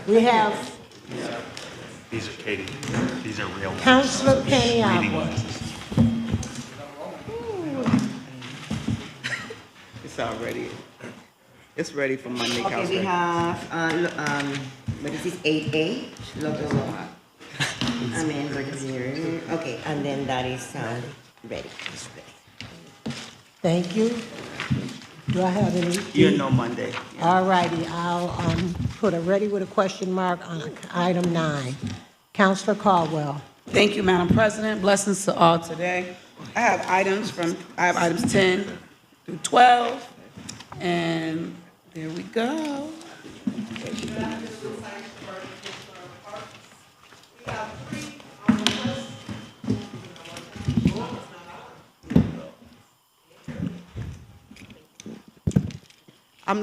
We have These are Katie. These are real. Councilor Reading Paniagua. glasses. It's ready for Monday, Okay, we Councilor. have, what is this, 8A? Local, I mean, okay, and then that is, ready, it's ready. Thank you. Do I have any? You know Monday. All righty, I'll put a ready with a question mark on item 9. Councilor Caldwell. Thank you, Madam President. Blessings to all today. I have items 10 through 12, and there we go.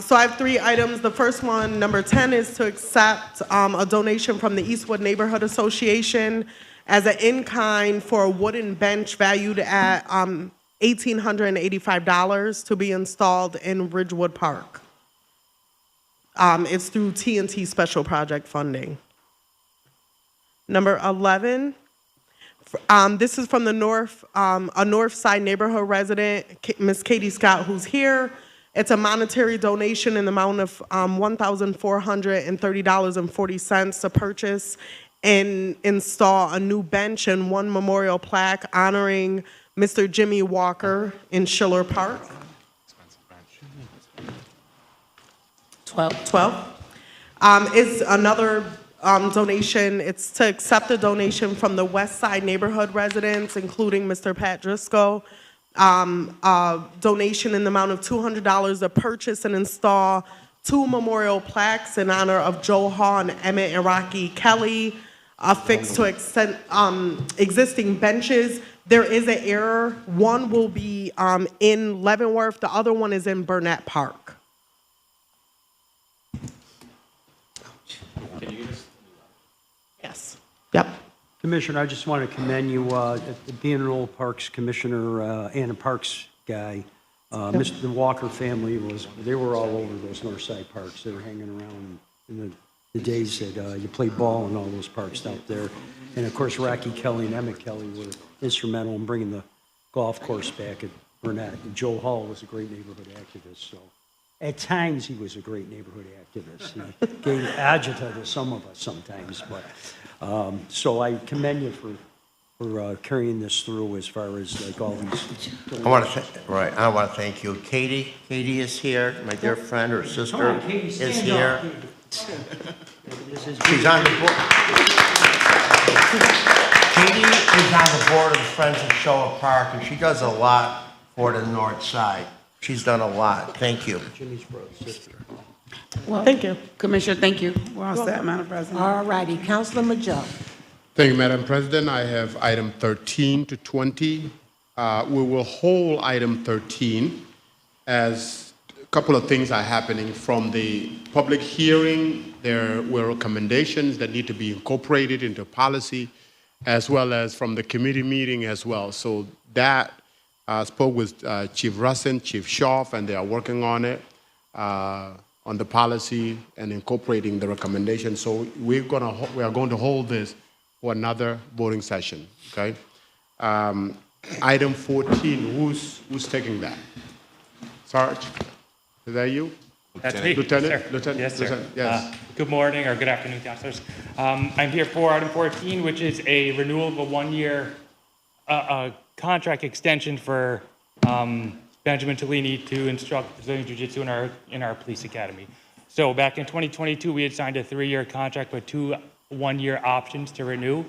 So I have 3 items. The first one, number 10, is to accept a donation from the Eastwood Neighborhood Association as an in-kind for a wooden bench valued at $1,885 to be installed in Ridgewood Park. It's through T&T Special Project Funding. Number 11, this is from the a North Side neighborhood resident, Miss Katie Scott, who's here. It's a monetary donation in the amount of $1,430.40 to purchase and install a new bench and 1 memorial plaque honoring Mr. Jimmy Walker in Schiller Park. 12. Is another donation. It's to accept a donation from the West Side neighborhood residents, including Mr. Pat Driscoll. A donation in the amount of $200 to purchase and install 2 memorial plaques in honor of Joe Hall and Emmett and Rocky Kelly, affixed to existing benches. There is an error. One will be in Leavenworth. The other one is in Burnett Park. Yes. Yep. Commissioner, I just want to commend you, being an old Parks Commissioner and a Parks guy. Mr. The Walker family they were all over those North Side parks. They were hanging around in the days that you played ball in all those parks out there. And of course, Rocky Kelly and Emmett Kelly were instrumental in bringing the golf course back at Burnett. And Joe Hall was a great neighborhood activist, so at times he was a great neighborhood activist. He gave agita to some of us sometimes, but so I commend you for carrying this through as far as like all these. I want to thank you. Katie is here, my dear friend, her sister is here. She's on the board. Katie is on the board of Friends of Schiller Park, and she does a lot for the North Side. She's done a lot. Thank you. Jimmy's brother, sister. Well, Thank you. Commissioner, thank you. We're all set, Madam President. All righty, Councilor Majok. Thank you, Madam President. I have item 13 to 20. We will hold item 13 as a couple of things are happening from the public hearing. There were recommendations that need to be incorporated into policy, as well as from the committee meeting as well. So that spoke with Chief Russin, Chief Schaaf, and they are working on it, on the policy and incorporating the recommendations. So we are going to hold this for another voting session. Okay. Item 14. Who's taking that? Sarge, is that you? That's me, Lieutenant? sir. Lieutenant? Yes, sir. Lieutenant, yes. Good morning or good afternoon, councilors. I'm here for item 14, which is a renewal of a 1-year contract extension for Benjamin Tellini to instruct Brazilian Jiu-Jitsu in our police academy. So back in 2022, we had signed a 3-year contract with 2 1-year options to renew.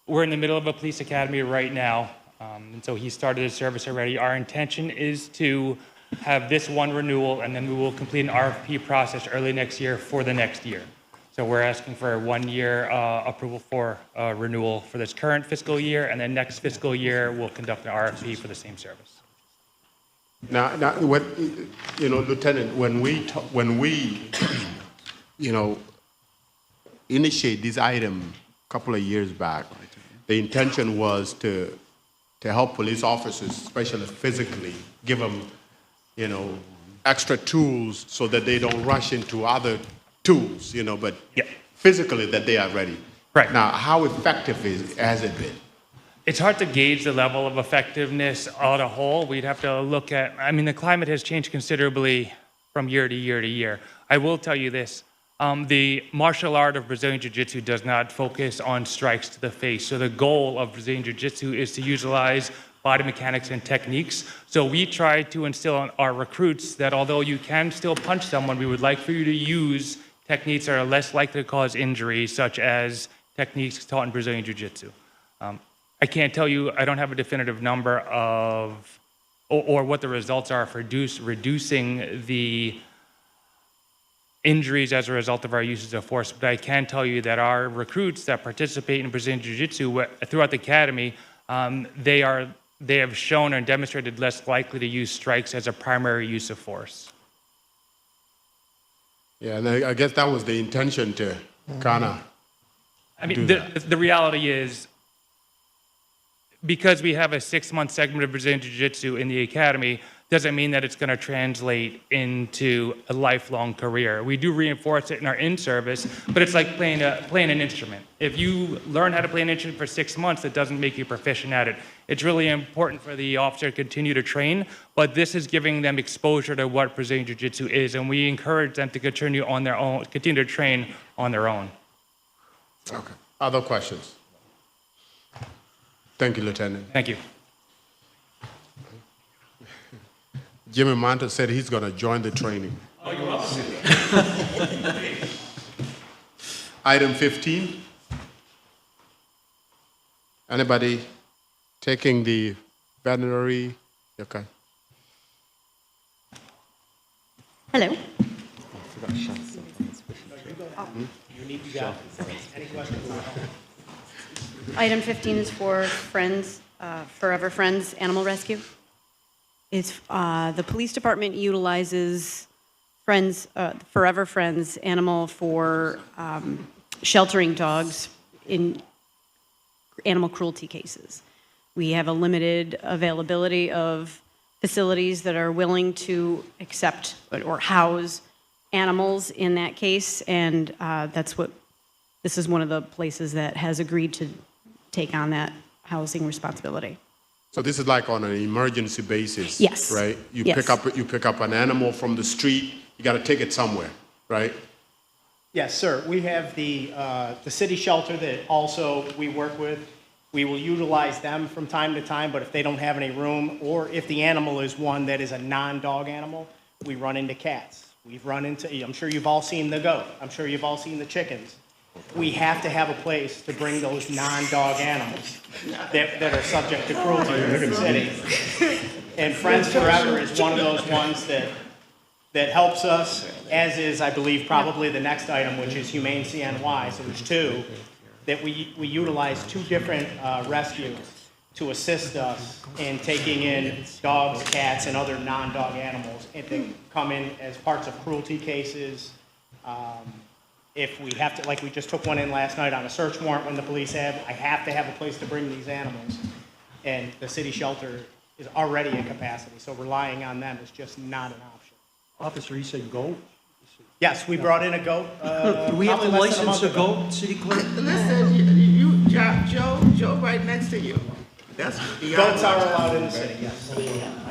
We're in the middle of a police academy right now, and so he started his service already. Our intention is to have this one renewal, and then we will complete an RFP process early next year for the next year. So we're asking for a 1-year approval for renewal for this current fiscal year, and then next fiscal year, we'll conduct an RFP for the same service. Now, what, Lieutenant, when we initiate this item a couple of years back, the intention was to help police officers, especially physically, give them, extra tools so that they don't rush into other tools, but physically that they are ready. Right. Now, how effective has it been? It's hard to gauge the level of effectiveness on a whole. We'd have to look at, I mean, the climate has changed considerably from year to year to year. I will tell you this, the martial art of Brazilian Jiu-Jitsu does not focus on strikes to the face. So the goal of Brazilian Jiu-Jitsu is to utilize body mechanics and techniques. So we try to instill in our recruits that although you can still punch someone, we would like for you to use techniques that are less likely to cause injury, such as techniques taught in Brazilian Jiu-Jitsu. I can't tell you, I don't have a definitive number of, or what the results are for reducing the injuries as a result of our uses of force, but I can tell you that our recruits that participate in Brazilian Jiu-Jitsu throughout the academy, they have shown and demonstrated less likely to use strikes as a primary use of force. Yeah, and I guess that was the intention to kind of I mean, the reality is, because we have a 6-month segment of Brazilian Jiu-Jitsu in the academy, doesn't mean that it's going to translate into a lifelong career. We do reinforce it in our in-service, but it's like playing an instrument. If you learn how to play an instrument for 6 months, that doesn't make you proficient at it. It's really important for the officer to continue to train, but this is giving them exposure to what Brazilian Jiu-Jitsu is, and we encourage them to continue on their own, continue to train on their own. Okay. Other questions? Thank you, Lieutenant. Thank you. Jimmy Manta said he's going to join the training. Oh, you're welcome. Item 15. Anybody taking the veterinary? Okay. Hello. Item 15 is for Friends, Forever Friends Animal Rescue. It's, the police department utilizes Friends, Forever Friends animal for sheltering dogs in animal cruelty cases. We have a limited availability of facilities that are willing to accept or house animals in that case, and this is one of the places that has agreed to take on that housing responsibility. So this is like on an emergency basis, Yes. right? You Yes. pick up an animal from the street. You got to take it somewhere, right? Yes, sir. We have the city shelter that also we work with. We will utilize them from time to time, but if they don't have any room, or if the animal is one that is a non-dog animal, we run into cats. We've run into, I'm sure you've all seen the goat. I'm sure you've all seen the chickens. We have to have a place to bring those non-dog animals that are subject to cruelty in the city. And Friends Forever is one of those ones that helps us, as is, I believe, probably the next item, which is Humane CNY. So there's two, that we utilize two different rescues to assist us in taking in dogs, cats, and other non-dog animals, and to come in as parts of cruelty cases. If we have to, like we just took one in last night on a search warrant when the police have, I have to have a place to bring these animals. And the city shelter is already in capacity, so relying on them is just not an option. Officer, you said goat? Yes, we brought in a goat. Do we have to probably less than license a month ago. goat, city clerk? Listen, Joe right next to you. That's Goats are allowed in the city, yes.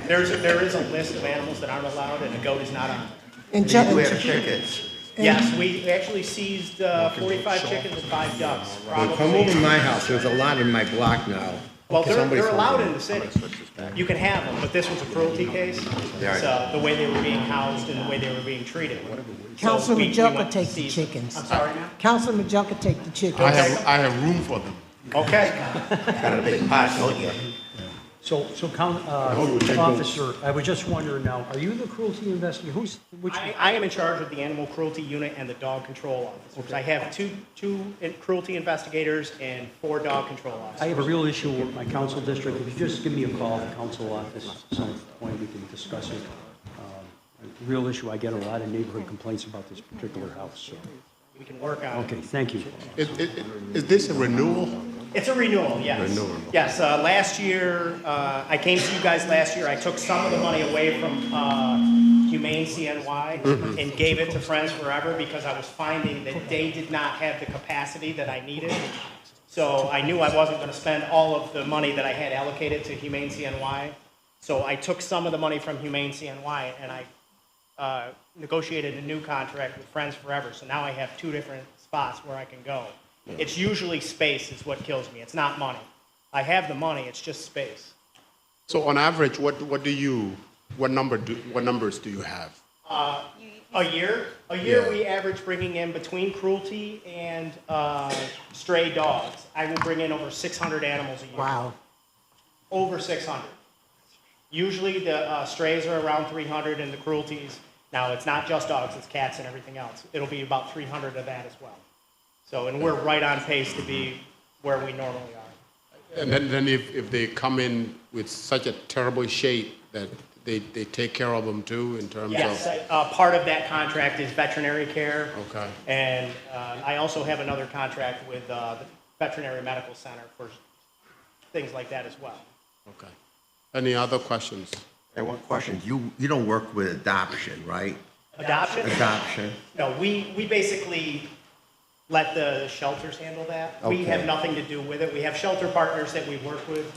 There is a list of animals that aren't allowed, and a goat is not on there. And We have tickets. Yes, we actually seized 45 chickens and 5 ducks. Well, come over to my house, there's a lot in my block now. Well, Somebody's they're allowed home. in the city. You can have them, but this was a cruelty case. So the way they were being housed and the way they were being treated. Councilman we Junker went to take the seize- chickens. I'm sorry, ma'am? Councilman Junker take the chickens. I have room for them. Okay. Got a big pot, don't you? So, officer, I was just wondering now, are you the cruelty investigator? Which? I am in charge of the animal cruelty unit and the dog control officers. I have two cruelty investigators and 4 dog control officers. I have a real issue with my council district. If you just give me a call at the council office at some point, we can discuss it. Real issue, I get a lot of neighborhood complaints about this particular house, so. We can work on it. Okay, thank you. Is this a renewal? It's a renewal, yes. Renewal. Yes, last year, I came to you guys last year. I took some of the money away from Humane Humane CNY and gave it to Friends Forever because I was finding that they did not have the capacity that I needed. So I knew I wasn't going to spend all of the money that I had allocated to Humane CNY. So I took some of the money from Humane CNY and I negotiated a new contract with Friends Forever. So now I have 2 different spots where I can go. It's usually space is what kills me. It's not money. I have the money, it's just space. So on average, what numbers do you have? A year Yeah. we average bringing in between cruelty and stray dogs. I will bring in over 600 animals a year. Wow. Over 600. Usually the strays are around 300 and the cruelties, now it's not just dogs, it's cats and everything else. It'll be about 300 of that as well. So, and we're right on pace to be where we normally are. And then if they come in with such a terrible shape that they take care of them too in terms Yes, of? part of that contract is veterinary care. Okay. And I also have another contract with the Veterinary Medical Center for things like that as well. Okay. Any other questions? And one question, you don't work with adoption, right? Adoption? Adoption. No, we basically let the shelters handle that. We Okay. have nothing to do with it. We have shelter partners that we work with,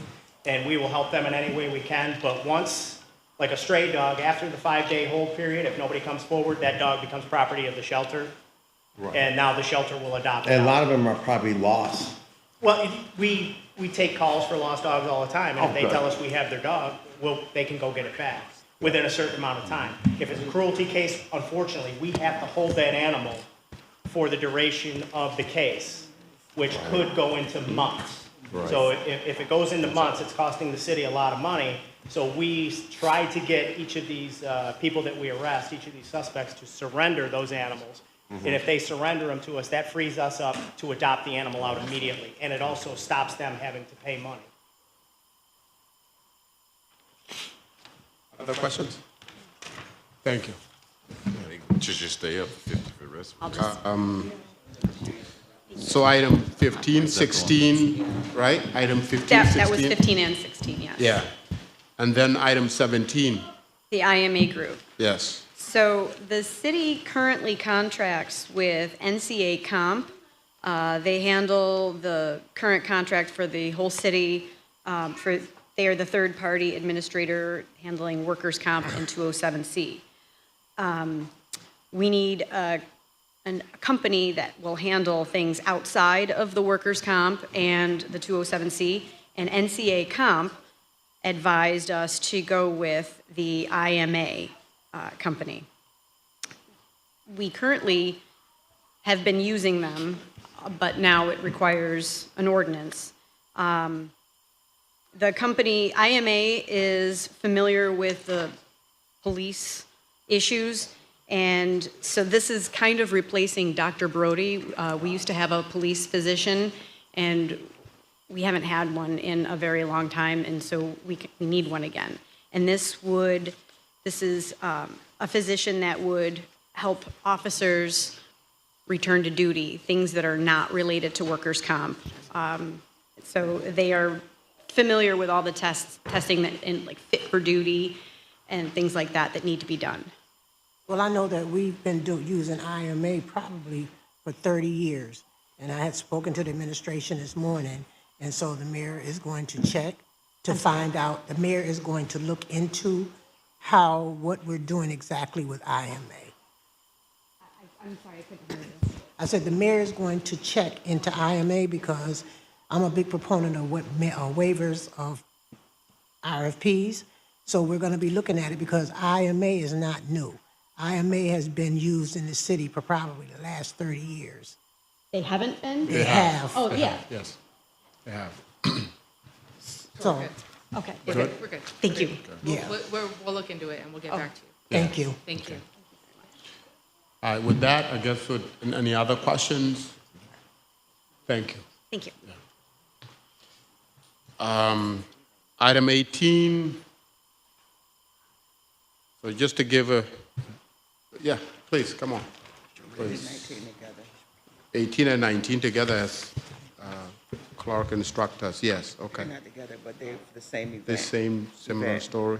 and we will help them in any way we can. But once, like a stray dog, after the 5-day hold period, if nobody comes forward, that dog becomes property of the shelter. Right. And now the shelter will adopt it. And a out. lot of them are probably lost. Well, we take calls for lost dogs all the time, and if they Okay. tell us we have their dog, they can go get it back within a certain amount of time. If it's a cruelty case, unfortunately, we have to hold that animal for the duration of the case, which could go into months. Right. So if it goes into months, it's costing the city a lot of money. So we try to get each of these people that we arrest, each of these suspects, to surrender those animals. And if they surrender them to us, that frees us up to adopt the animal out immediately. And it also stops them having to pay money. Other questions? Thank you. Should just stay up for 50 for the rest of it. So item 15, 16, right? Item 15, 16? That was 15 and 16, yes. Yeah. And then item 17, The IMA group. yes. So the city currently contracts with NCA Comp. They handle the current contract for the whole city. They are the third-party administrator handling workers' comp and 207C. We need a company that will handle things outside of the workers' comp and the 207C. And NCA Comp advised us to go with the IMA company. We currently have been using them, but now it requires an ordinance. The company, IMA, is familiar with the police issues, and so this is kind of replacing Dr. Brody. We used to have a police physician, and we haven't had one in a very long time, and so we need one again. And this is a physician that would help officers return to duty, things that are not related to workers' comp. So they are familiar with all the testing that, and like fit for duty and things like that need to be done. Well, I know that we've been using IMA probably for 30 years, and I had spoken to the administration this morning, and so the mayor is going to check to find out, the mayor is going to look into what we're doing exactly with IMA. I'm sorry, I couldn't hear this. I said the mayor is going to check into IMA because I'm a big proponent of waivers of RFPs. So we're going to be looking at it because IMA is not new. IMA has been used in the city for probably the last 30 years. They haven't been? They have. Oh, yeah. Yes, they have. So, Okay. We're good, we're good. Thank you. Yeah. We'll look into it and we'll get back to you. thank you. Thank you. All right, with that, I guess, any other questions? Thank you. Thank you. Item 18. So just to give yeah, please, come on. Please. 18 and 19 together as clerk instruct us. Yes, okay. Not together, but they're the same event. The same, similar Event. story?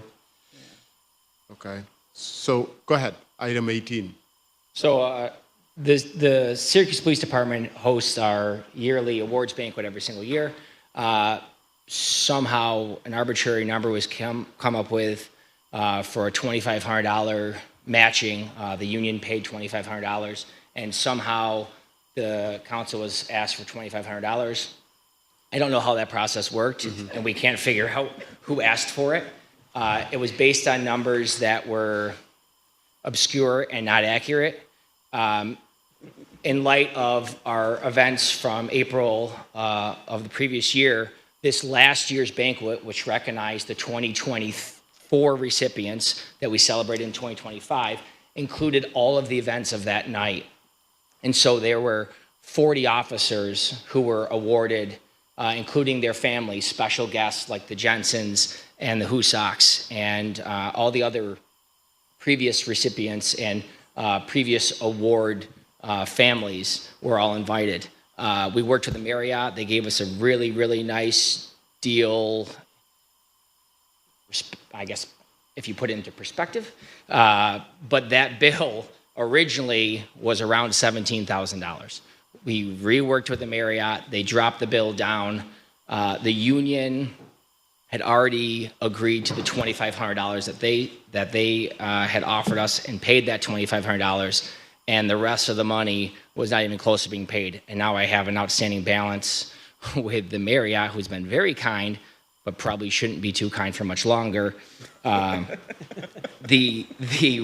Okay. So go ahead, item 18. So the Syracuse Police Department hosts our yearly awards banquet every single year. Somehow an arbitrary number was come up with for a $2,500 matching. The union paid $2,500, and somehow the council was asked for $2,500. I don't know how that process worked, and we can't figure out who asked for it. It was based on numbers that were obscure and not accurate. In light of our events from April of the previous year, this last year's banquet, which recognized the 2024 recipients that we celebrated in 2025, included all of the events of that night. And so there were 40 officers who were awarded, including their families, special guests like the Jensens and the Husocks and all the other previous recipients and previous award families were all invited. We worked with the Marriott. They gave us a really, really nice deal, I guess, if you put it into perspective. But that bill originally was around $17,000. We reworked with the Marriott. They dropped the bill down. The union had already agreed to the $2,500 that they had offered us and paid that $2,500, and the rest of the money was not even close to being paid. And now I have an outstanding balance with the Marriott, who's been very kind, but probably shouldn't be too kind for much longer. The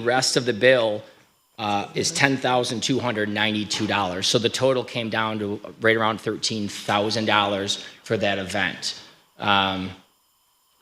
rest of the bill is $10,292. So the total came down to right around $13,000 for that event.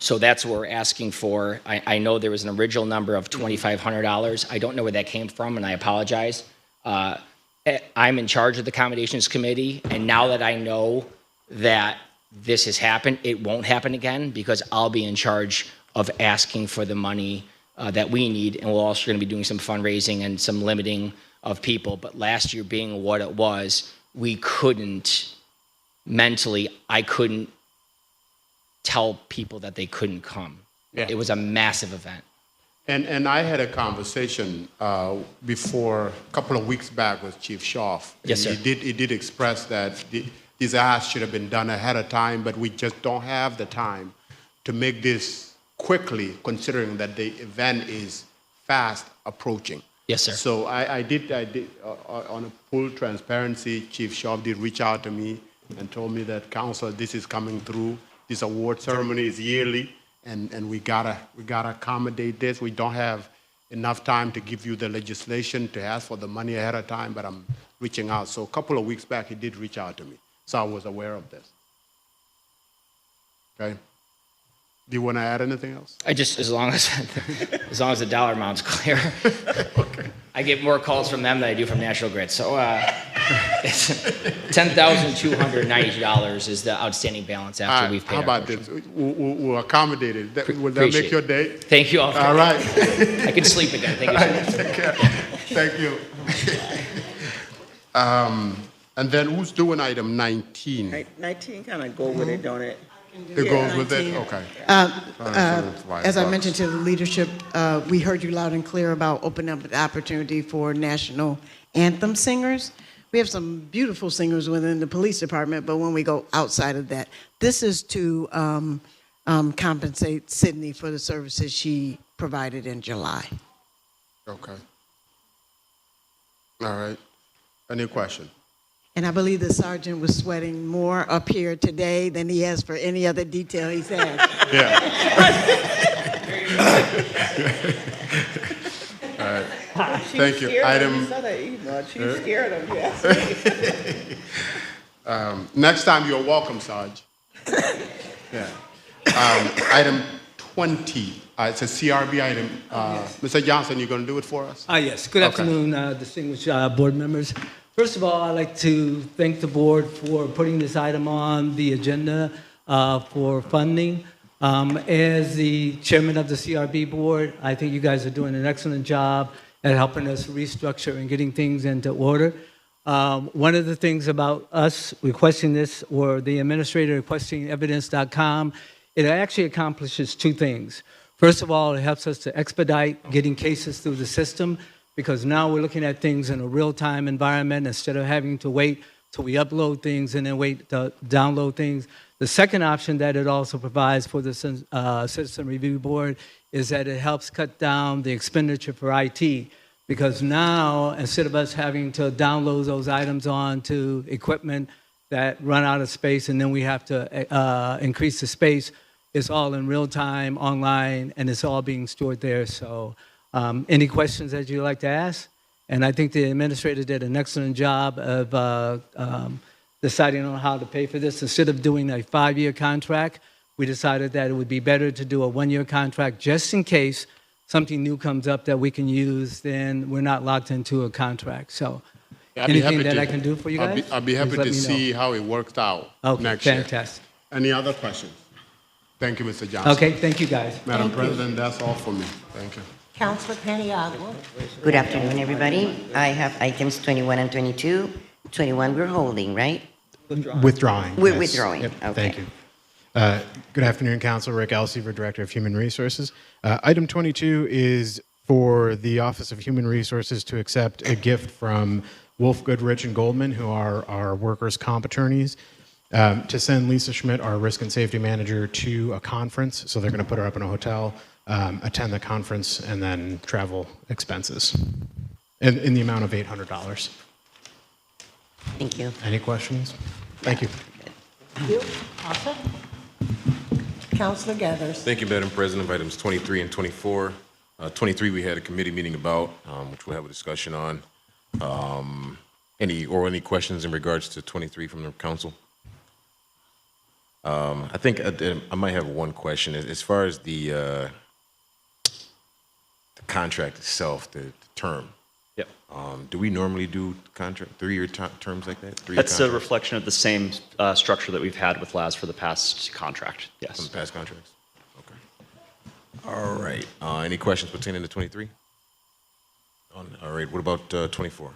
So that's what we're asking for. I know there was an original number of $2,500. I don't know where that came from, and I apologize. I'm in charge of the accommodations committee, and now that I know that this has happened, it won't happen again because I'll be in charge of asking for the money that we need, and we're also going to be doing some fundraising and some limiting of people. But last year being what it was, we couldn't, mentally, I couldn't tell people that they couldn't come. Yeah. It was a massive event. And I had a conversation before, a couple of weeks back with Chief Schaaf. Yes, sir. He did express that these asks should have been done ahead of time, but we just don't have the time to make this quickly, considering that the event is fast approaching. Yes, sir. So I did on a full transparency, Chief Schaaf did reach out to me and told me that, Council, this is coming through. This award ceremony is yearly, and we gotta accommodate this. We don't have enough time to give you the legislation to ask for the money ahead of time, but I'm reaching out. So a couple of weeks back, he did reach out to me, so I was aware of this. Okay. Do you want to add anything else? I just, as long as the dollar amount's clear. Okay. I get more calls from them than I do from National Grid. So it's $10,292 is the outstanding balance after we've paid. How about this? We'll accommodate it. Will that make your day? Thank you all. All right. I can sleep again. Thank you so much. Take care. Thank you. And then who's doing item 19? 19 kind of go with it, don't it? It goes with it? Okay. As I mentioned to the leadership, we heard you loud and clear about opening up the opportunity for national anthem singers. We have some beautiful singers within the police department, but when we go outside of that, this is to compensate Sydney for the services she provided in July. Okay. All right. Any question? And I believe the sergeant was sweating more up here today than he has for any other detail he's had. Yeah. All right. Thank you. Item. She's scared of you. Next time you're welcome, Sarge. Yeah. Item 20. It's a CRB item. Mr. Johnson, you're going to do it for us? Yes. Good afternoon, distinguished board members. First of all, I'd like to thank the board for putting this item on the agenda for funding. As the chairman of the CRB board, I think you guys are doing an excellent job at helping us restructure and getting things into order. One of the things about us requesting this, or the administrator requesting evidence.com, it actually accomplishes two things. First of all, it helps us to expedite getting cases through the system because now we're looking at things in a real-time environment instead of having to wait till we upload things and then wait to download things. The second option that it also provides for the Citizen Review Board is that it helps cut down the expenditure for IT because now, instead of us having to download those items onto equipment that run out of space and then we have to increase the space, it's all in real time, online, and it's all being stored there. So any questions that you'd like to ask? And I think the administrator did an excellent job of deciding on how to pay for this. Instead of doing a 5-year contract, we decided that it would be better to do a 1-year contract just in case something new comes up that we can use, then we're not locked into a contract. So anything that I can do for you guys? I'll be happy please let to me know. see how it worked out Okay, next year. fantastic. Any other questions? Thank you, Mr. Johnson. Okay, thank you, guys. Madam Thank you. President, that's all for me. Thank you. Councilor Paniagua. Good afternoon, everybody. I have items 21 and 22. 21 we're holding, right? Withdrawing. We're yes. withdrawing, Yep, okay. Thank you. Good afternoon, Council. Rick Elsever, Director of Human Resources. Item 22 is for the Office of Human Resources to accept a gift from Wolf, Goodrich, and Goldman, who are our workers' comp attorneys, to send Lisa Schmidt, our Risk and Safety Manager, to a conference. So they're going to put her up in a hotel, attend the conference, and then travel expenses in the amount of $800. Thank you. Any questions? Thank you. Thank you. Awesome. Councilor Gathers. Thank you, Madam President. Items 23 and 24. 23 we had a committee meeting about, which we'll have a discussion on. Any questions in regards to 23 from the council? I think I might have one question. As far as the contract itself, the term. Yep. Do we normally do contract 3-year terms like that? That's a reflection of the same structure that we've had with LAS for the past contract. Yes. From the past contracts? Okay. All right. Any questions pertaining to 23? All right. What about 24?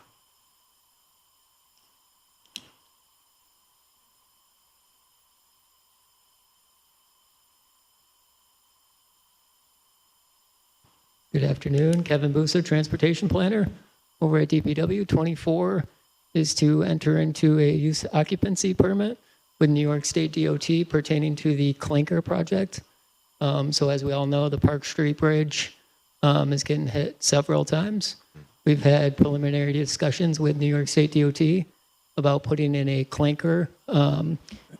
Good afternoon, Kevin Booser, Transportation Planner over at DPW. 24 is to enter into a use occupancy permit with New York State DOT pertaining to the Clinker project. So as we all know, the Park Street Bridge is getting hit several times. We've had preliminary discussions with New York State DOT about putting in a clinker,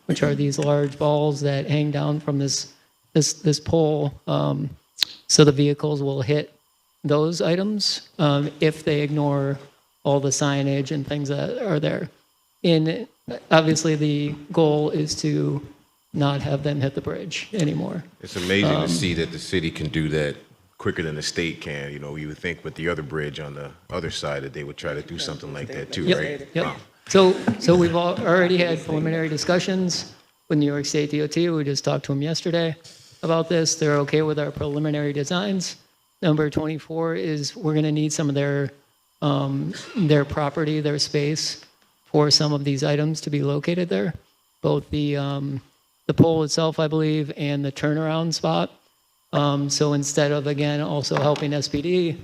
which are these large balls that hang down from this pole. So the vehicles will hit those items if they ignore all the signage and things that are there. And obviously the goal is to not have them hit the bridge anymore. It's amazing to see that the city can do that quicker than the state can. You know, you would think with the other bridge on the other side that they would try to do something like that too, right? Yep. Wow. So we've already had preliminary discussions with New York State DOT. We just talked to them yesterday about this. They're okay with our preliminary designs. Number 24 is we're going to need some of their property, their space for some of these items to be located there. Both the pole itself, I believe, and the turnaround spot. So instead of, again, also helping SPD,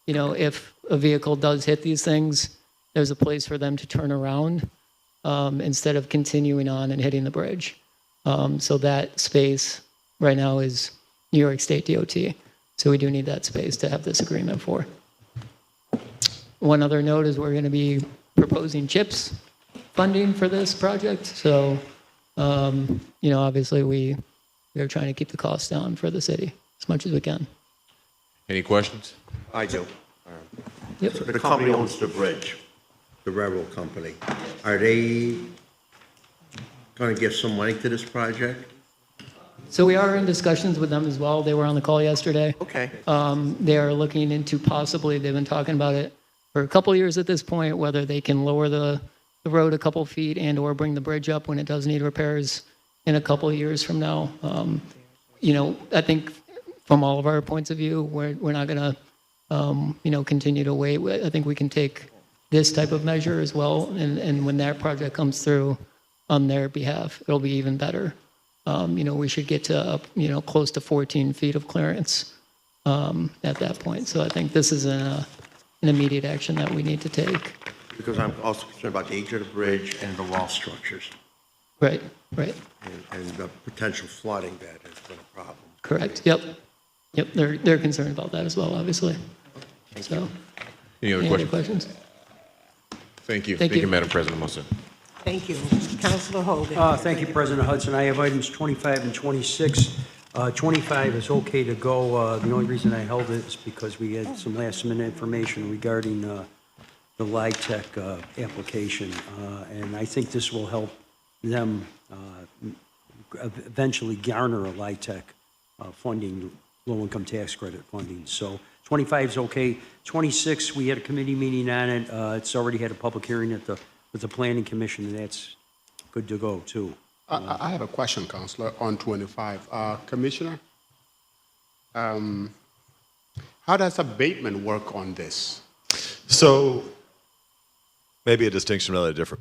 you know, if a vehicle does hit these things, there's a place for them to turn around instead of continuing on and hitting the bridge. So that space right now is New York State DOT. So we do need that space to have this agreement for. One other note is we're going to be proposing CHIPS funding for this project. So, you know, obviously we are trying to keep the costs down for the city as much as we can. Any questions? I do. Yep. The company owns the bridge, the railroad company. Are they going to give some money to this project? So we are in discussions with them as well. They were on the call yesterday. Okay. They are looking into possibly, they've been talking about it for a couple of years at this point, whether they can lower the road a couple feet and or bring the bridge up when it does need repairs in a couple of years from now. You know, I think from all of our points of view, we're not going to, you know, continue to wait. I think we can take this type of measure as well. And when that project comes through on their behalf, it'll be even better. we should get to, close to 14 feet of clearance at that point. So I think this is an immediate action that we need to take. Because I'm also concerned about the age of the bridge and the wall structures Right. and the potential flooding that has been a problem. Correct. Yep. They're concerned about that as well, obviously. So, Any other questions? Thank you. Thank you, Madam President Wilson. Thank you. Councilor Hogan. Thank you, President Hudson. I have items 25 and 26. 25 is okay to go. The only reason I held it is because we had some last-minute information regarding the LIHTC application, and I think this will help them eventually garner a LIHTC funding, low-income tax credit funding. So 25 is okay. 26, we had a committee meeting on it. It's already had a public hearing with the Planning Commission, and that's good to go, too. I have a question, Councillor, on 25. Commissioner, how does abatement work on this? So maybe a distinction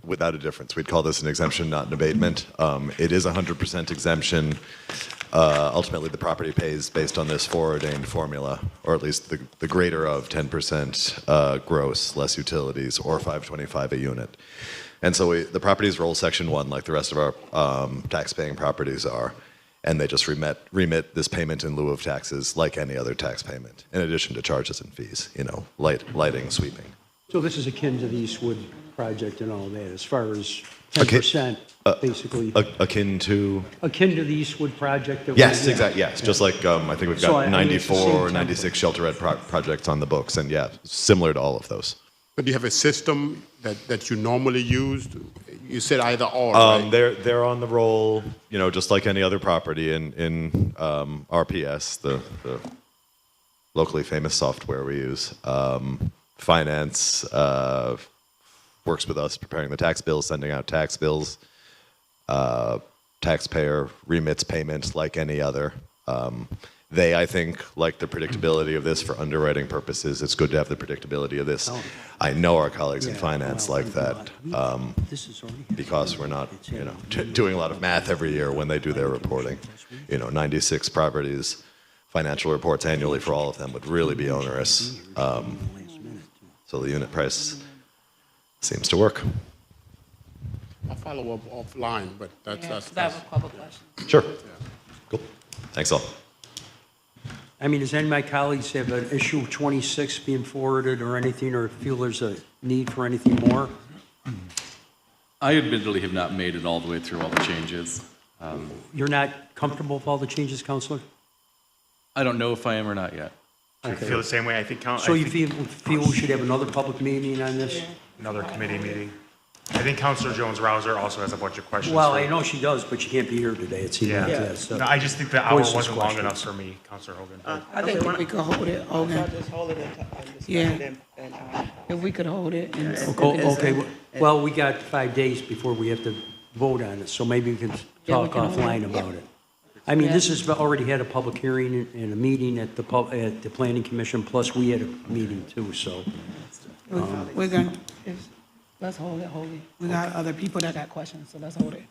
without a difference. We'd call this an exemption, not an abatement. It is 100% exemption. Ultimately, the property pays based on this foreordained formula, or at least the greater of 10% gross, less utilities, or 525 a unit. And so the properties roll Section 1 like the rest of our tax-paying properties are, and they just remit this payment in lieu of taxes like any other tax payment, in addition to charges and fees, lighting, sweeping. So this is akin to the Eastwood project and all that, as far as 10%, basically. Akin to? Akin to the Eastwood project? That Yes, we- exactly, yes. Yeah. Just like, I think we've So, got I mean, it's the 94 or same 96 shelter-ed projects on the books, and yeah, similar to all of those. But do you have a system that you normally use? You said either or, right? They're on the roll, just like any other property in RPS, the locally famous software we use. Finance works with us preparing the tax bills, sending out tax bills. Taxpayer remits payments like any other. I think, like the predictability of this for underwriting purposes. It's good to have the predictability of this. I know our colleagues in finance like that because we're not, doing a lot of math every year when they do their reporting. 96 properties, financial reports annually for all of them would really be onerous. So the unit price seems to work. I'll follow up offline, but that's... I have a couple questions. Sure. Cool. Thanks all. I mean, does any of my colleagues have an issue of 26 being forwarded or anything, or feel there's a need for anything more? I admittedly have not made it all the way through all the changes. You're not comfortable with all the changes, Counselor? I don't know if I am or not yet. I feel the same way. I think. So you feel we should have another public meeting on this? Another committee meeting. I think Councilor Jones-Rouser also has a bunch of questions. Well, I know she does, but she can't be here today. It seems like that. So No, I just think the hour voice this wasn't long question. enough for me, Councilor Hogan. I think if we could hold it, Hogan. Just hold it and discuss Yeah. it and If we could hold it. and- Okay, well, we got 5 days before we have to vote on it, so maybe we can Yeah, we talk can hold offline it. about it. I mean, this has already had a public hearing and a meeting at the Planning Commission, plus we had a meeting too, so. We're gonna, let's hold it. We got other people that got questions, so let's hold it.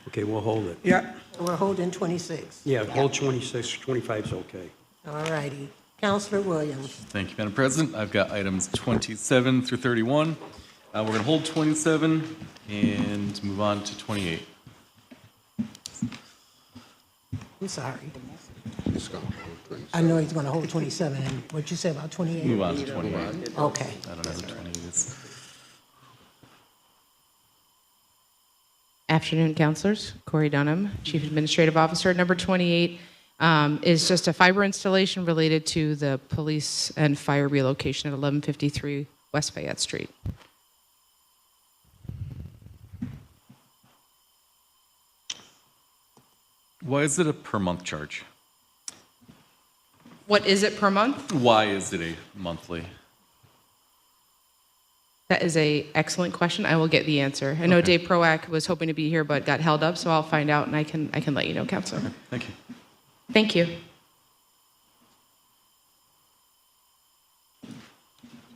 Okay, we'll hold it. Yeah. We're holding 26. Yeah, hold 26, 25 is okay. All righty. Councilor Williams. Thank you, Madam President. I've got items 27 through 31. We're going to hold 27 and move on to 28. I'm sorry. I know he's going to hold 27, and what you say about 28? Move on to 28. Okay. I don't know what 28 is. Afternoon, councilors. Corey Dunham, Chief Administrative Officer. Number 28 is just a fiber installation related to the police and fire relocation at 1153 West Fayette Street. Why is it a per month charge? What is it per month? Why is it a monthly? That is a excellent question. I will get the answer. I know Okay. Dave Proack was hoping to be here but got held up, so I'll find out and I can let you know, Counselor. Okay, thank you. Thank you.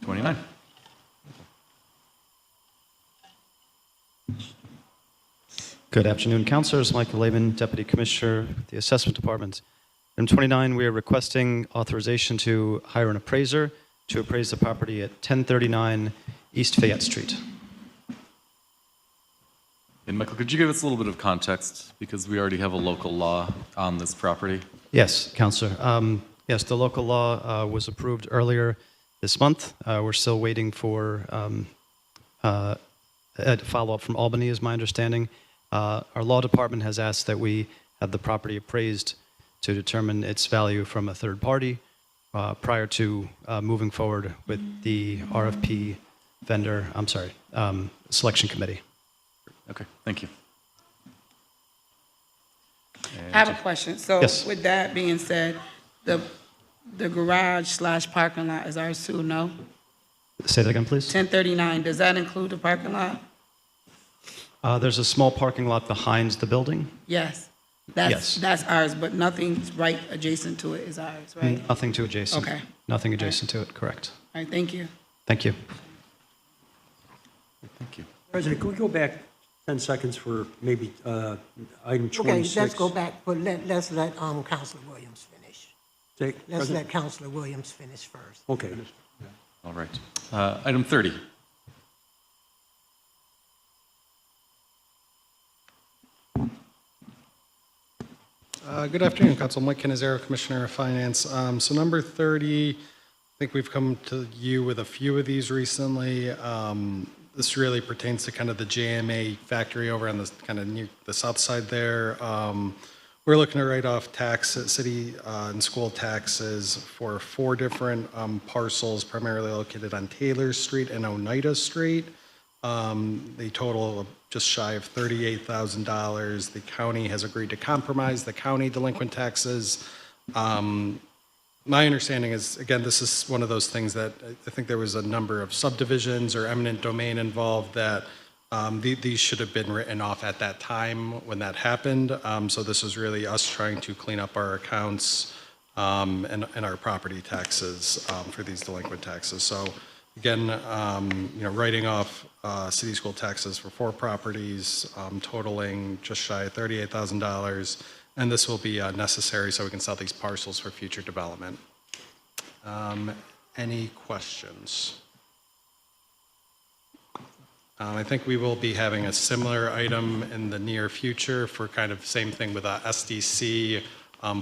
29. Good afternoon, councilors. Michael Laban, Deputy Commissioner, the Assessment Department. Item 29, we are requesting authorization to hire an appraiser to appraise the property at 1039 East Fayette Street. And Michael, could you give us a little bit of context, because we already have a local law on this property? Yes, Councilor. Yes, the local law was approved earlier this month. We're still waiting for a follow-up from Albany, is my understanding. Our law department has asked that we have the property appraised to determine its value from a third party prior to moving forward with the RFP vendor, selection committee. Okay, thank you. I have a question. So Yes. with that being said, the garage/parking lot is ours too, no? Say that again, please. 1039, does that include the parking lot? There's a small parking lot behind the building. Yes. Yes. That's ours, but nothing right adjacent to it is ours, right? Nothing to adjacent. Okay. Nothing adjacent to it, correct. All right, thank you. Thank you. Thank you. President, could we go back 10 seconds for maybe item 26? Okay, let's go back, but let's let Councilor Williams finish. Let's let Councilor Williams finish first. Okay. All right. Item 30. Good afternoon, Council. Mike Canizero, Commissioner of Finance. So number 30, I think we've come to you with a few of these recently. This really pertains to kind of the JMA factory over on the kind of near the south side there. We're looking to write off city and school taxes for 4 different parcels, primarily located on Taylor Street and Oneida Street. They total just shy of $38,000. The county has agreed to compromise the county delinquent taxes. My understanding is, again, this is one of those things that I think there was a number of subdivisions or eminent domain involved that these should have been written off at that time when that happened. So this is really us trying to clean up our accounts and our property taxes for these delinquent taxes. So again, writing off city school taxes for 4 properties totaling just shy of $38,000. And this will be necessary so we can sell these parcels for future development. Any questions? I think we will be having a similar item in the near future for kind of same thing with SDC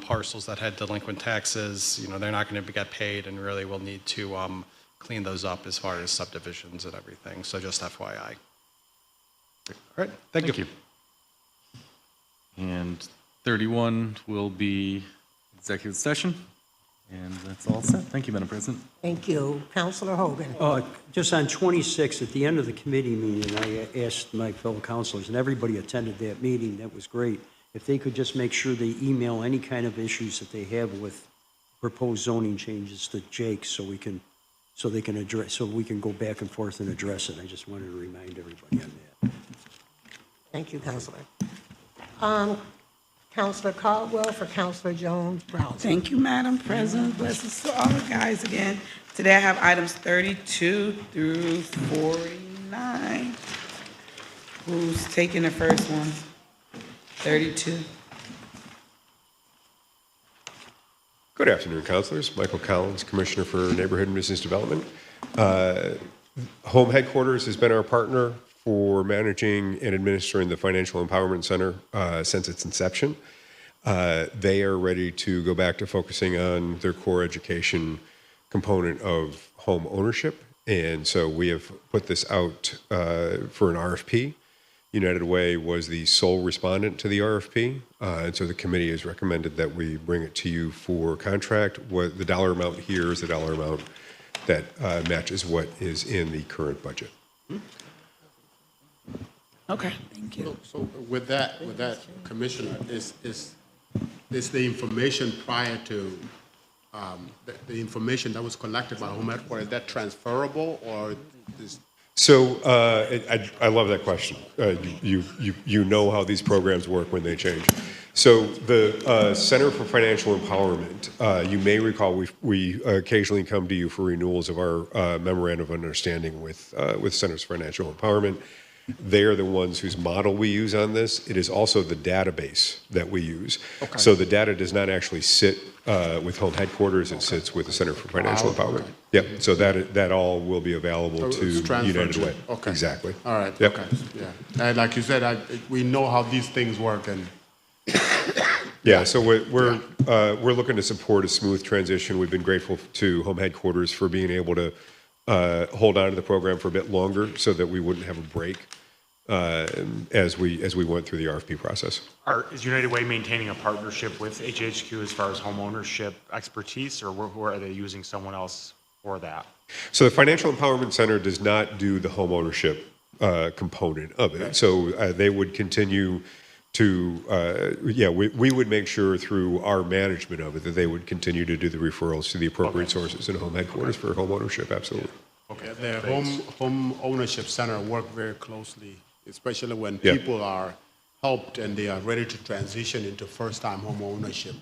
parcels that had delinquent taxes. They're not going to get paid, and really we'll need to clean those up as far as subdivisions and everything. So just FYI. All right, thank you. And 31 will be executive session, and that's all set. Thank you, Madam President. Thank you. Councilor Hogan. Just on 26, at the end of the committee meeting, I asked my fellow councilors, and everybody attended that meeting. That was great. If they could just make sure they email any kind of issues that they have with proposed zoning changes to Jake, so we can go back and forth and address it. I just wanted to remind everybody on that. Thank you, Councilor. Councilor Caldwell for Councilor Jones-Brown. Thank you, Madam President. Blessings to all guys again. Today I have items 32 through 49. Who's taking the first one? 32. Good afternoon, councilors. Michael Collins, Commissioner for Neighborhood and Business Development. Home Headquarters has been our partner for managing and administering the Financial Empowerment Center since its inception. They are ready to go back to focusing on their core education component of home ownership. And so we have put this out for an RFP. United Way was the sole respondent to the RFP. And so the committee has recommended that we bring it to you for contract. What the dollar amount here is the dollar amount that matches what is in the current budget. Okay, thank you. So with that, Commissioner, is the information prior to the information that was collected by Home Headquarters, is that transferable, or is? So I love that question. You know how these programs work when they change. So the Center for Financial Empowerment, you may recall we occasionally come to you for renewals of our memorandum of understanding with Centers for Financial Empowerment. They are the ones whose model we use on this. It is also the database that we use. So the data does not actually sit with home headquarters. It sits with the Center for Financial Empowerment. Yep. So that all will be available to It's transferred United to- Way. okay. Exactly. All right, Yep. okay, yeah. And like you said, we know how these things work, and Yeah, so we're looking to support a smooth transition. We've been grateful to home headquarters for being able to hold on to the program for a bit longer so that we wouldn't have a break as we went through the RFP process. Is United Way maintaining a partnership with HHQ as far as home ownership expertise, or where are they using someone else for that? So the Financial Empowerment Center does not do the home ownership component of it. So they would continue to, we would make sure through our management of it that they would continue to do the referrals to the appropriate sources and home headquarters for home ownership, absolutely. okay, the home ownership center work very closely, especially when Yeah. people are helped and they are ready to transition into first-time home ownership,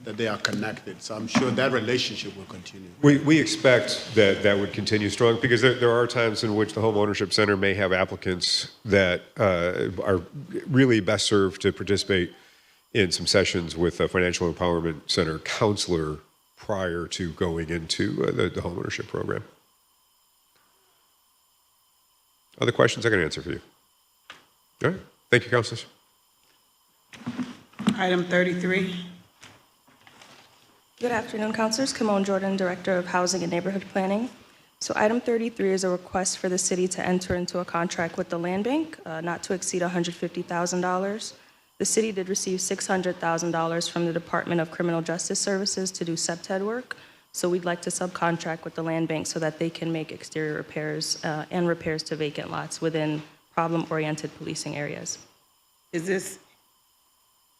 that they are connected. So I'm sure that relationship will continue. We expect that would continue strong because there are times in which the home ownership center may have applicants that are really best served to participate in some sessions with a financial empowerment center counselor prior to going into the home ownership program. Other questions I can answer for you? All right. Thank you, councilors. Item 33. Good afternoon, councilors. Kimon Jordan, Director of Housing and Neighborhood Planning. So item 33 is a request for the city to enter into a contract with the Land Bank, not to exceed $150,000. The city did receive $600,000 from the Department of Criminal Justice Services to do septed work. So we'd like to subcontract with the Land Bank so that they can make exterior repairs and repairs to vacant lots within problem-oriented policing areas. Is this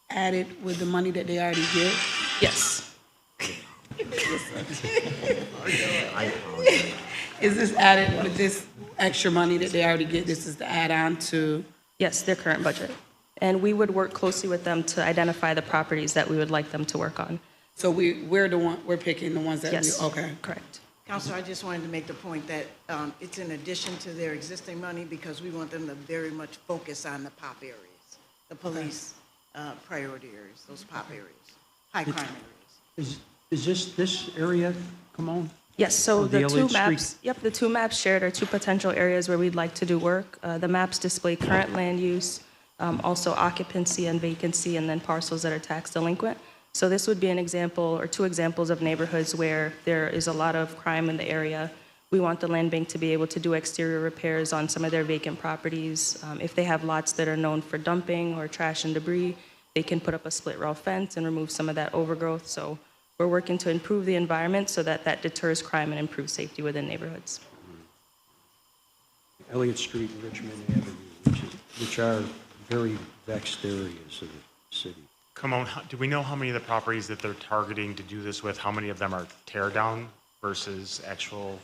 added with the money that they already get? Yes. Is this added with this extra money that they already get? This is the add-on to? Yes, their current budget. And we would work closely with them to identify the properties that we would like them to work on. So we're picking the ones that Yes. okay. Correct. Counselor, I just wanted to make the point that it's in addition to their existing money because we want them to very much focus on the POP areas, the police priority areas, those POP areas, high crime areas. Is this area, come on? Yes, so The the two Elliott Street. maps, the two maps shared are two potential areas where we'd like to do work. The maps display current land use, also occupancy and vacancy, and then parcels that are tax delinquent. So this would be an example or two examples of neighborhoods where there is a lot of crime in the area. We want the land bank to be able to do exterior repairs on some of their vacant properties. If they have lots that are known for dumping or trash and debris, they can put up a split rail fence and remove some of that overgrowth. So we're working to improve the environment so that that deters crime and improves safety within neighborhoods. Elliott Street and Richmond Avenue, which are very vexed areas of the city. Come on, do we know how many of the properties that they're targeting to do this with, how many of them are tear down versus actual?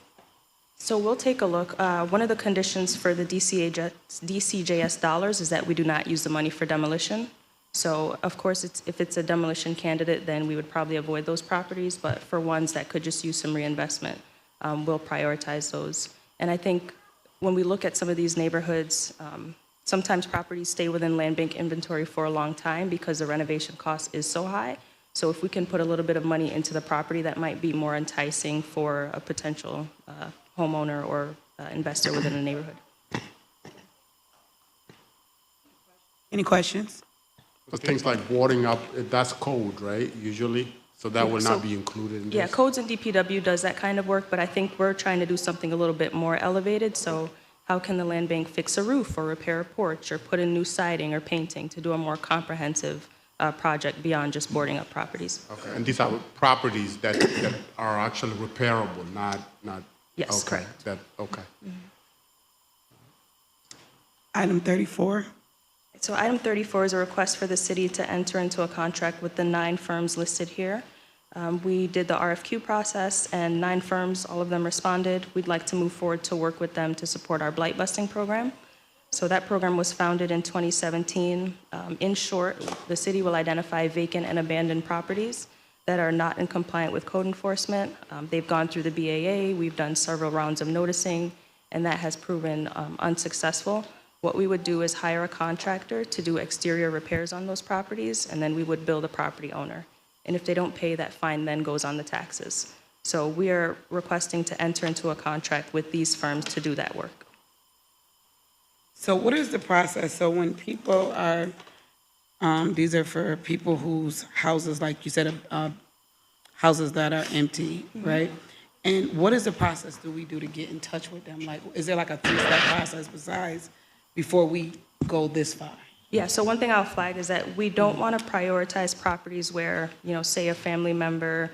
So we'll take a look. One of the conditions for the DCJS dollars is that we do not use the money for demolition. So of course, if it's a demolition candidate, then we would probably avoid those properties. But for ones that could just use some reinvestment, we'll prioritize those. And I think when we look at some of these neighborhoods, sometimes properties stay within land bank inventory for a long time because the renovation cost is so high. So if we can put a little bit of money into the property, that might be more enticing for a potential homeowner or investor within a neighborhood. Any questions? So things like boarding up, that's code, right, usually? So that will So- not be included in this? Yeah, codes and DPW does that kind of work, but I think we're trying to do something a little bit more elevated. So how can the land bank fix a roof or repair a porch or put in new siding or painting to do a more comprehensive project beyond just boarding up properties? Okay, and these are properties that are actually repairable, not. Yes, okay, correct. Okay. Item 34. So item 34 is a request for the city to enter into a contract with the 9 firms listed here. We did the RFQ process, and 9 firms, all of them responded. We'd like to move forward to work with them to support our blight busting program. So that program was founded in 2017. In short, the city will identify vacant and abandoned properties that are not in compliant with code enforcement. They've gone through the BAA. We've done several rounds of noticing, and that has proven unsuccessful. What we would do is hire a contractor to do exterior repairs on those properties, and then we would bill the property owner. And if they don't pay, that fine then goes on the taxes. So we are requesting to enter into a contract with these firms to do that work. So what is the process? So when people are, these are for people whose houses, like you said, houses that are empty, right? And what is the process do we do to get in touch with them? Like, is there like a three-step process besides before we go this far? Yeah, so one thing I'll flag is that we don't want to prioritize properties where, say a family member,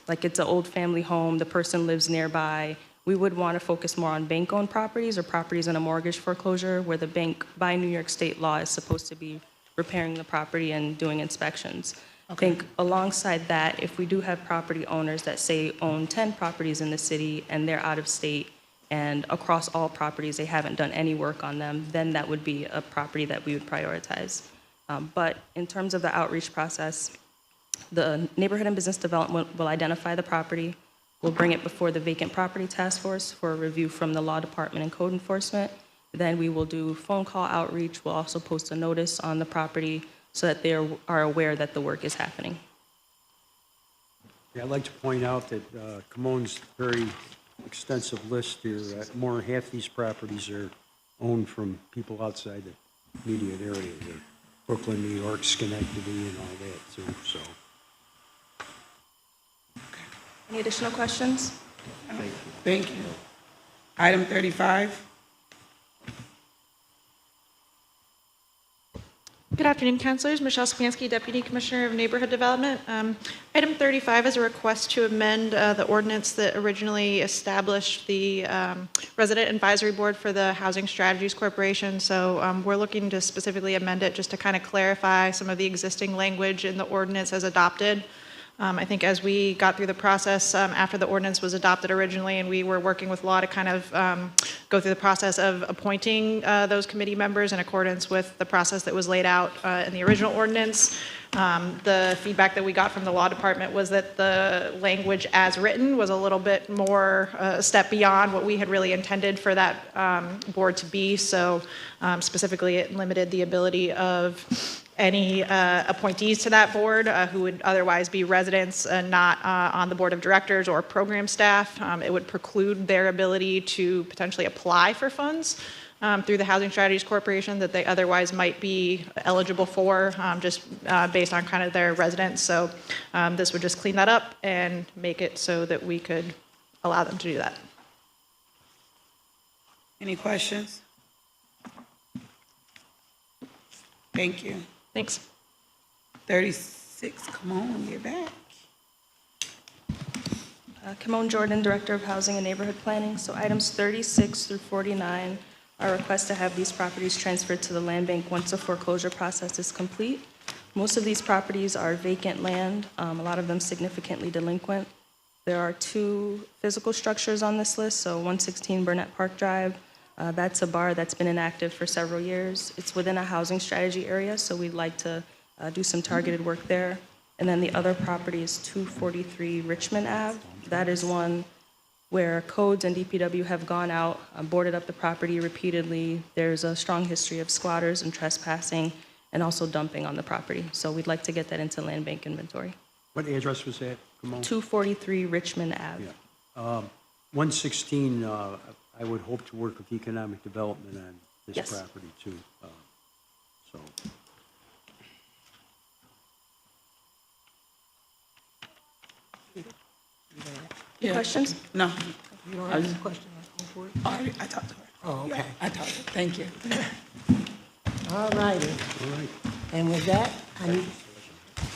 like it's an old family home, the person lives nearby. We would want to focus more on bank-owned properties or properties in a mortgage foreclosure where the bank, by New York State law, is supposed to be repairing the property and doing inspections. I think alongside that, if we do have property owners that say own 10 properties in the city and they're out of state, and across all properties they haven't done any work on them, then that would be a property that we would prioritize. But in terms of the outreach process, the Neighborhood and Business Development will identify the property. We'll bring it before the Vacant Property Task Force for a review from the Law Department and Code Enforcement. Then we will do phone call outreach. We'll also post a notice on the property so that they are aware that the work is happening. Yeah, I'd like to point out that Camone's very extensive list here. More than half these properties are owned from people outside the immediate area here. Brooklyn, New York, Schenectady, and all that too, so. Any additional questions? Thank you. Item 35. Good afternoon, councilors. Michelle Spansky, Deputy Commissioner of Neighborhood Development. Item 35 is a request to amend the ordinance that originally established the Resident Advisory Board for the Housing Strategies Corporation. So we're looking to specifically amend it just to kind of clarify some of the existing language in the ordinance as adopted. I think as we got through the process after the ordinance was adopted originally, and we were working with law to kind of go through the process of appointing those committee members in accordance with the process that was laid out in the original ordinance. The feedback that we got from the law department was that the language as written was a little bit more a step beyond what we had really intended for that board to be. So specifically, it limited the ability of any appointees to that board who would otherwise be residents and not on the board of directors or program staff. It would preclude their ability to potentially apply for funds through the Housing Strategies Corporation that they otherwise might be eligible for just based on kind of their residence. So this would just clean that up and make it so that we could allow them to do that. Any questions? Thank you. Thanks. 36, come on, you're back. Kimone Jordan, Director of Housing and Neighborhood Planning. So items 36 through 49 are requests to have these properties transferred to the land bank once the foreclosure process is complete. Most of these properties are vacant land, a lot of them significantly delinquent. There are 2 physical structures on this list, so 116 Burnett Park Drive. That's a bar that's been inactive for several years. It's within a housing strategy area, so we'd like to do some targeted work there. And then the other property is 243 Richmond Ave. That is one where codes and DPW have gone out, boarded up the property repeatedly. There's a strong history of squatters and trespassing and also dumping on the property. So we'd like to get that into land bank inventory. What address was that? Kimone? 243 Richmond Ave. Yeah. 116, I would hope to work with economic development on this Yes. property too. So. Questions? No. You don't have any question? Go for it. I talked to her. Oh, okay. I talked to her. Thank you. All righty. And with that,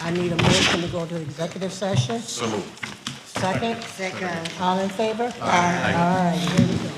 I need a motion to go to executive session. So moved. Second? Second. All in favor? Aye. All right, here we go.